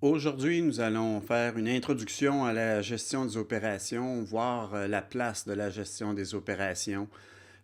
Aujourd'hui, nous allons faire une introduction à la gestion des opérations, voir la place de la gestion des opérations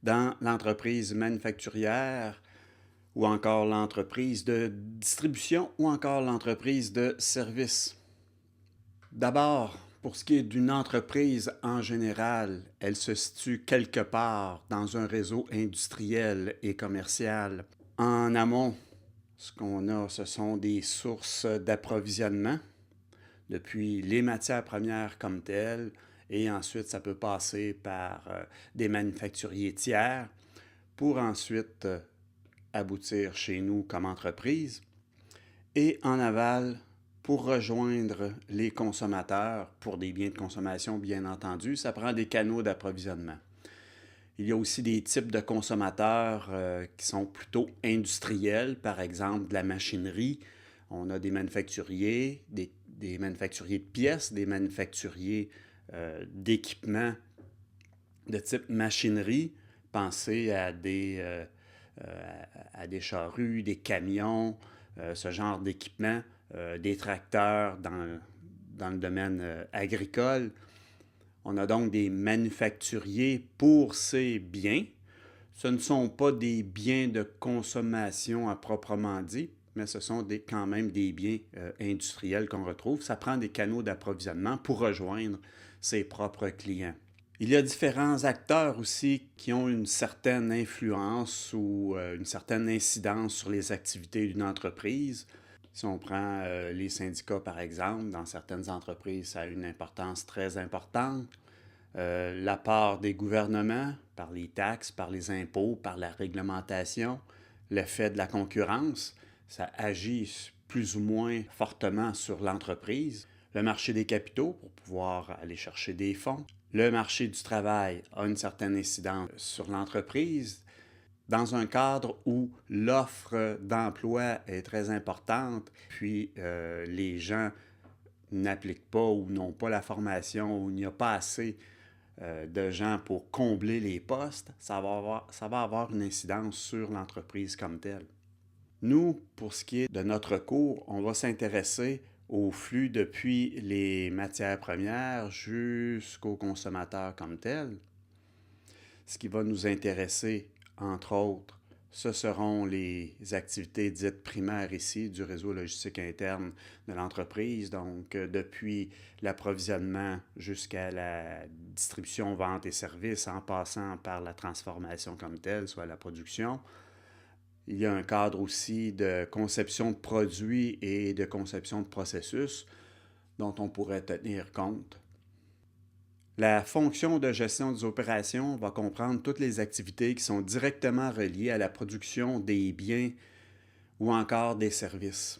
dans l'entreprise manufacturière ou encore l'entreprise de distribution ou encore l'entreprise de service. D'abord, pour ce qui est d'une entreprise en général, elle se situe quelque part dans un réseau industriel et commercial. En amont, ce qu'on a, ce sont des sources d'approvisionnement depuis les matières premières comme telles, et ensuite ça peut passer par des manufacturiers tiers pour ensuite aboutir chez nous comme entreprise, et en aval pour rejoindre les consommateurs pour des biens de consommation, bien entendu, ça prend des canaux d'approvisionnement. Il y a aussi des types de consommateurs qui sont plutôt industriels, par exemple de la machinerie. On a des manufacturiers, des manufacturiers de pièces, des manufacturiers d'équipements de type machinerie. Pensez à des charrues, des camions, ce genre d'équipements, des tracteurs dans le domaine agricole. On a donc des manufacturiers pour ces biens. Ce ne sont pas des biens de consommation à proprement dit, mais ce sont quand même des biens industriels qu'on retrouve. Ça prend des canaux d'approvisionnement pour rejoindre ses propres clients. Il y a différents acteurs aussi qui ont une certaine influence ou une certaine incidence sur les activités d'une entreprise. Si on prend les syndicats, par exemple, dans certaines entreprises, ça a une importance très importante. La part des gouvernements, par les taxes, par les impôts, par la réglementation, l'effet de la concurrence, ça agit plus ou moins fortement sur l'entreprise. Le marché des capitaux, pour pouvoir aller chercher des fonds. Le marché du travail a une certaine incidence sur l'entreprise dans un cadre où l'offre d'emploi est très importante, puis les gens n'appliquent pas ou n'ont pas la formation ou il n'y a pas assez de gens pour combler les postes, ça va avoir une incidence sur l'entreprise comme telle. Nous, pour ce qui est de notre cours, on va s'intéresser au flux depuis les matières premières jusqu'au consommateur comme tel. Ce qui va nous intéresser, entre autres, ce seront les activités dites primaires ici du réseau logistique interne de l'entreprise, donc depuis l'approvisionnement jusqu'à la distribution, vente et services, en passant par la transformation comme telle, soit la production. Il y a un cadre aussi de conception de produits et de conception de processus dont on pourrait tenir compte. La fonction de gestion des opérations va comprendre toutes les activités qui sont directement reliées à la production des biens ou encore des services.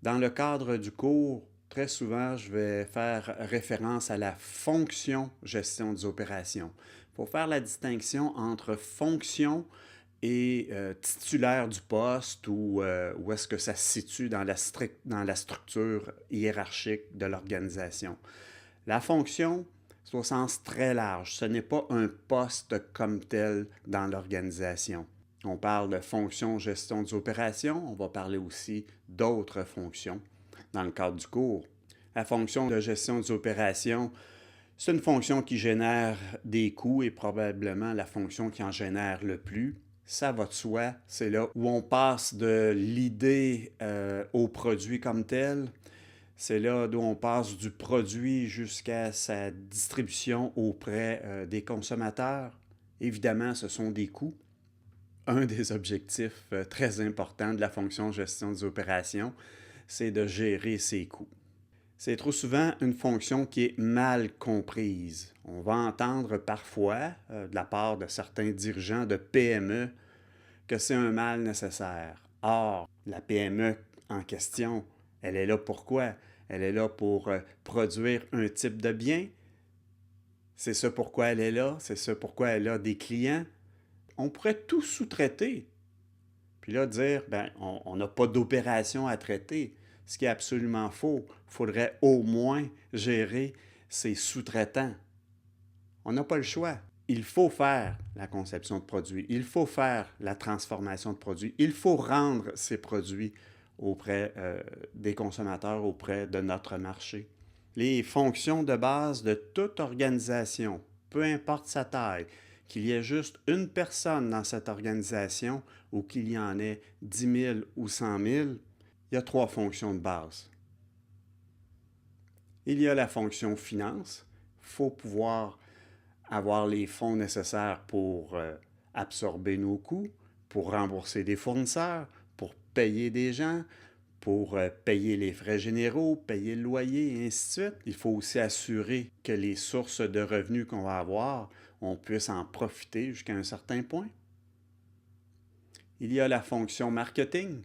Dans le cadre du cours, très souvent, je vais faire référence à la fonction gestion des opérations. Il faut faire la distinction entre fonction et titulaire du poste ou où est-ce que ça se situe dans la structure hiérarchique de l'organisation. La fonction, c'est au sens très large. Ce n'est pas un poste comme tel dans l'organisation. On parle de fonction gestion des opérations. On va parler aussi d'autres fonctions dans le cadre du cours. La fonction de gestion des opérations, c'est une fonction qui génère des coûts et probablement la fonction qui en génère le plus. Ça va de soi, c'est là où on passe de l'idée au produit comme tel. C'est là d'où on passe du produit jusqu'à sa distribution auprès des consommateurs. Évidemment, ce sont des coûts. Un des objectifs très importants de la fonction gestion des opérations, c'est de gérer ces coûts. C'est trop souvent une fonction qui est mal comprise. On va entendre parfois, de la part de certains dirigeants de PME, que c'est un mal nécessaire. Or, la PME en question, elle est là pourquoi? Elle est là pour produire un type de bien. C'est ça pourquoi elle est là. C'est ça pourquoi elle a des clients. On pourrait tout sous-traiter. Puis là, dire, ben, on n'a pas d'opération à traiter. Ce qui est absolument faux. Il faudrait au moins gérer ses sous-traitants. On n'a pas le choix. Il faut faire la conception de produits. Il faut faire la transformation de produits. Il faut rendre ces produits auprès des consommateurs, auprès de notre marché. Les fonctions de base de toute organisation, peu importe sa taille, qu'il y ait juste une personne dans cette organisation ou qu'il y en ait 10 000 ou 100 000, il y a 3 fonctions de base. Il y a la fonction finance. Il faut pouvoir avoir les fonds nécessaires pour absorber nos coûts, pour rembourser des fournisseurs, pour payer des gens, pour payer les frais généraux, payer le loyer, et ainsi de suite. Il faut aussi assurer que les sources de revenus qu'on va avoir, on puisse en profiter jusqu'à un certain point. Il y a la fonction marketing.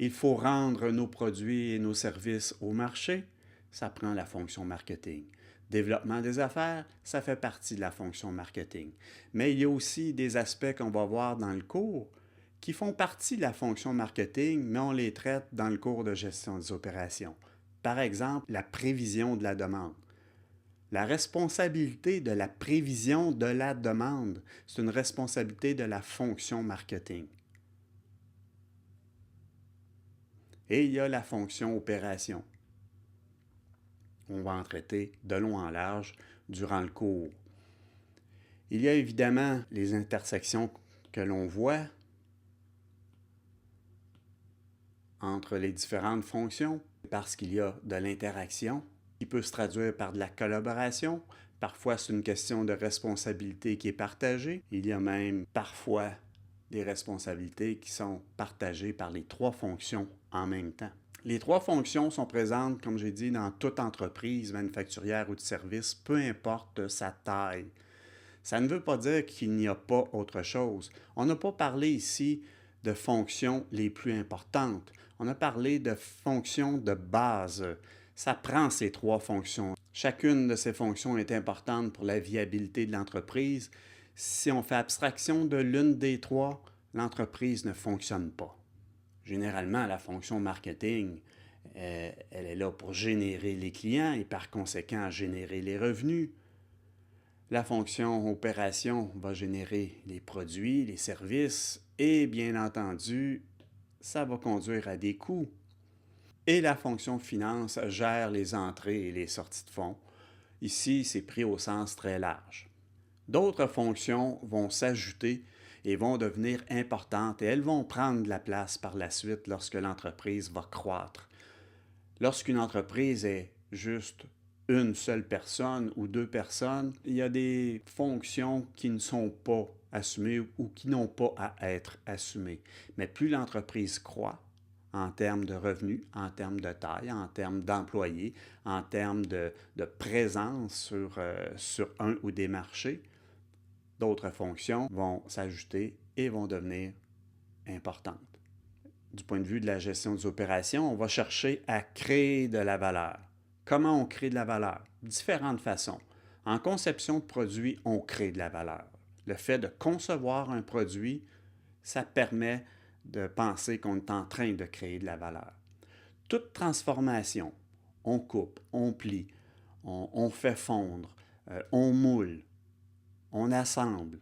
Il faut rendre nos produits et nos services au marché. Ça prend la fonction marketing. Développement des affaires, ça fait partie de la fonction marketing. Mais il y a aussi des aspects qu'on va voir dans le cours qui font partie de la fonction marketing, mais on les traite dans le cours de gestion des opérations. Par exemple, la prévision de la demande. La responsabilité de la prévision de la demande, c'est une responsabilité de la fonction marketing. Et il y a la fonction opération. On va en traiter de long en large durant le cours. Il y a évidemment les intersections que l'on voit entre les différentes fonctions parce qu'il y a de l'interaction qui peut se traduire par de la collaboration. Parfois, c'est une question de responsabilité qui est partagée. Il y a même parfois des responsabilités qui sont partagées par les 3 fonctions en même temps. Les 3 fonctions sont présentes, comme j'ai dit, dans toute entreprise manufacturière ou de service, peu importe sa taille. Ça ne veut pas dire qu'il n'y a pas autre chose. On n'a pas parlé ici de fonctions les plus importantes. On a parlé de fonctions de base. Ça prend ces 3 fonctions. Chacune de ces fonctions est importante pour la viabilité de l'entreprise. Si on fait abstraction de l'une des 3, l'entreprise ne fonctionne pas. Généralement, la fonction marketing, elle est là pour générer les clients et par conséquent générer les revenus. La fonction opération va générer les produits, les services et bien entendu, ça va conduire à des coûts. Et la fonction finance gère les entrées et les sorties de fonds. Ici, c'est pris au sens très large. D'autres fonctions vont s'ajouter et vont devenir importantes et elles vont prendre de la place par la suite lorsque l'entreprise va croître. Lorsqu'une entreprise est juste une seule personne ou 2 personnes, il y a des fonctions qui ne sont pas assumées ou qui n'ont pas à être assumées. Mais plus l'entreprise croît en termes de revenus, en termes de taille, en termes d'employés, en termes de présence sur un ou des marchés, d'autres fonctions vont s'ajouter et vont devenir importantes. Du point de vue de la gestion des opérations, on va chercher à créer de la valeur. Comment on crée de la valeur? Différentes façons. En conception de produit, on crée de la valeur. Le fait de concevoir un produit, ça permet de penser qu'on est en train de créer de la valeur. Toute transformation, on coupe, on plie, on fait fondre, on moule, on assemble.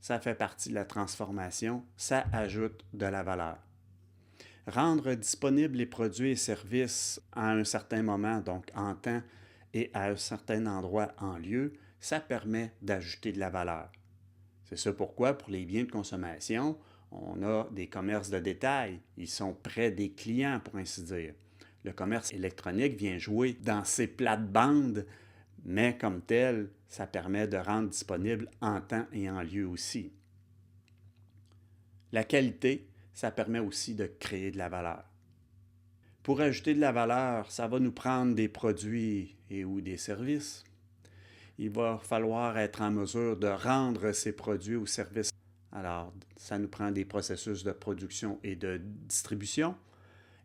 Ça fait partie de la transformation, ça ajoute de la valeur. Rendre disponibles les produits et services à un certain moment, donc en temps et à un certain endroit en lieu, ça permet d'ajouter de la valeur. C'est ça pourquoi, pour les biens de consommation, on a des commerces de détail. Ils sont près des clients, pour ainsi dire. Le commerce électronique vient jouer dans ces plates-bandes, mais comme tel, ça permet de rendre disponible en temps et en lieu aussi. La qualité, ça permet aussi de créer de la valeur. Pour ajouter de la valeur, ça va nous prendre des produits et ou des services. Il va falloir être en mesure de rendre ces produits ou services. Alors, ça nous prend des processus de production et de distribution.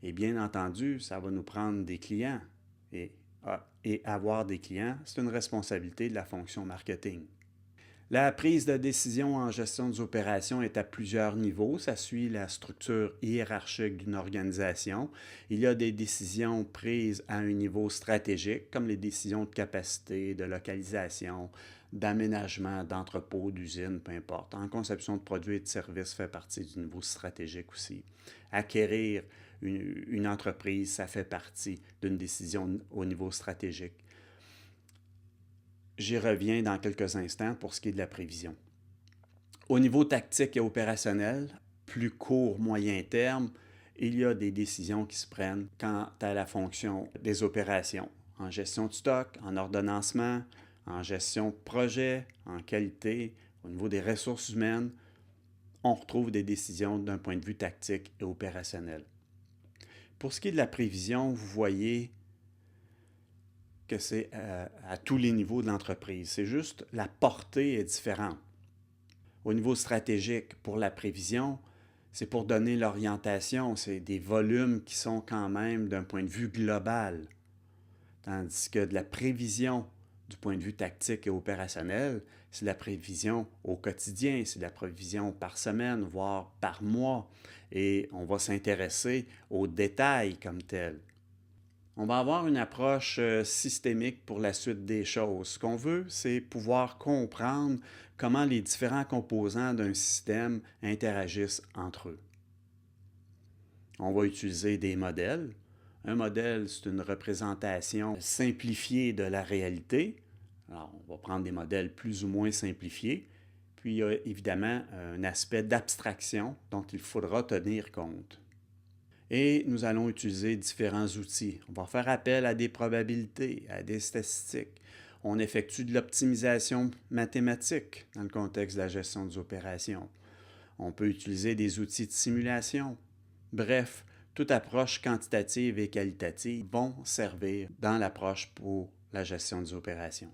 Et bien entendu, ça va nous prendre des clients. Et avoir des clients, c'est une responsabilité de la fonction marketing. La prise de décision en gestion des opérations est à plusieurs niveaux. Ça suit la structure hiérarchique d'une organisation. Il y a des décisions prises à un niveau stratégique, comme les décisions de capacité, de localisation, d'aménagement, d'entrepôt, d'usine, peu importe. En conception de produits et de services fait partie du niveau stratégique aussi. Acquérir une entreprise, ça fait partie d'une décision au niveau stratégique. J'y reviens dans quelques instants pour ce qui est de la prévision. Au niveau tactique et opérationnel, plus court, moyen terme, il y a des décisions qui se prennent quant à la fonction des opérations, en gestion de stock, en ordonnancement, en gestion de projet, en qualité, au niveau des ressources humaines. On retrouve des décisions d'un point de vue tactique et opérationnel. Pour ce qui est de la prévision, vous voyez que c'est à tous les niveaux de l'entreprise. C'est juste la portée est différente. Au niveau stratégique, pour la prévision, c'est pour donner l'orientation, c'est des volumes qui sont quand même d'un point de vue global. Tandis que de la prévision du point de vue tactique et opérationnel, c'est la prévision au quotidien, c'est la prévision par semaine, voire par mois. Et on va s'intéresser aux détails comme tels. On va avoir une approche systémique pour la suite des choses. Ce qu'on veut, c'est pouvoir comprendre comment les différents composants d'un système interagissent entre eux. On va utiliser des modèles. Un modèle, c'est une représentation simplifiée de la réalité. Alors, on va prendre des modèles plus ou moins simplifiés. Puis, il y a évidemment un aspect d'abstraction dont il faudra tenir compte. Et nous allons utiliser différents outils. On va faire appel à des probabilités, à des statistiques. On effectue de l'optimisation mathématique dans le contexte de la gestion des opérations. On peut utiliser des outils de simulation. Bref, toute approche quantitative et qualitative vont servir dans l'approche pour la gestion des opérations.